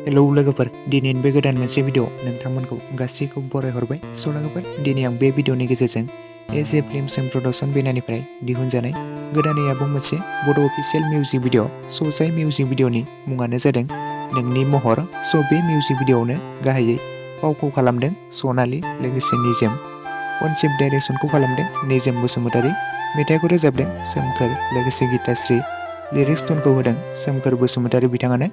Hello लोगोफोर, दिनैनि बे गोदान मोनसे भिडिअ नोंथांमोनखौ गासैखौ बरायहरबाय। स' लोगोफोर, दिनै आं बे भिडिअनि गेजेरजों एजे फिल्मस प्रडाक्शन बेनारनिफ्राय दिहुनजानाय गोदानै आबुं मोनसे बड' अफिसियेल मिउजिक भिडिअ। स' जाय मिउजिक भिडिअनि मुङानो जादों नोंनि महर। स' बे मिउजिक भिडिअआवनो गाहायै फावखौ खालामदों सनालि लोगोसे निजोम। कनसेप्ट डाइरेक्सनखौ खालामदों निजोम बसुमतारी। मेथाइखौ रोजाबदों सोमखोर लोगोसे गिताश्री। लिरिक्स टनखौ होदों सोमखोर बसुमतारी बिथाङानो।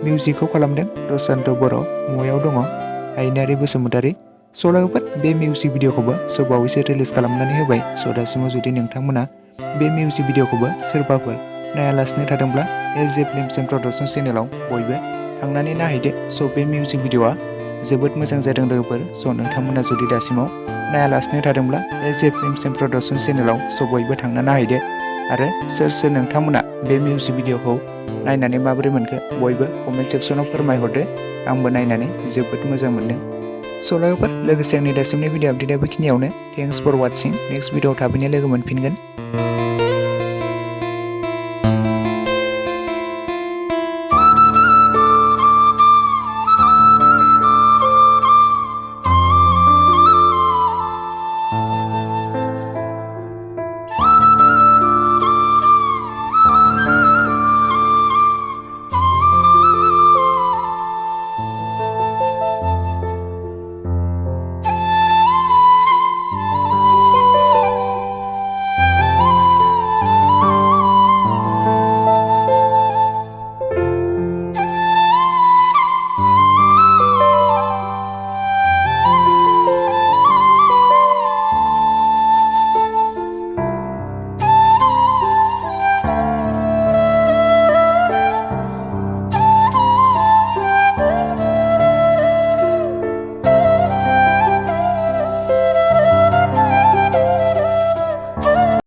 मिउजिकखौ खालामदों प्रशान्त बर'। मुवायाव दङ आयनारि बसुमतारी। स' लोगोफोर, बे मिउजिक भिडिअखौबो बावैसो रिलिज खालामनानै होबाय। स' दासिमाव जुदि नोंथांमोना बे मिउजिक भिडिअखौबो सोरबाफोर नायालासिनो थादोंब्ला एजे फिल्मस प्रडाक्शन चेनेलाव बयबो थांनानै नायहैदो। स' बे मिउजिक भिडिअआ जोबोद मोजां जादों लोगोफोर। स' नोंथांमोना जुदि दासिमाव नायालासिनो थादोंब्ला एजे फिल्मस प्रडाक्शन चेनेलाव बयबो थांना नायहैदो। आरो सोर सोर नोंथांमोना बे मिउजिक भिडिअखौ नायनानै माबोरै मोनखो बयबो कमेन्ट सेक्सनाव फोरमायहरदो। आंबो नायनानै जोबोद मोजां मोनदों। स' लोगोफोर, लोगोसे आंनि दासिमनि भिडिअ आपडेटआ बेखिनियावनो। Thanks for watching. नेक्स्ट भिडिअआव थाबैनो लोगो मोनफिनगोन।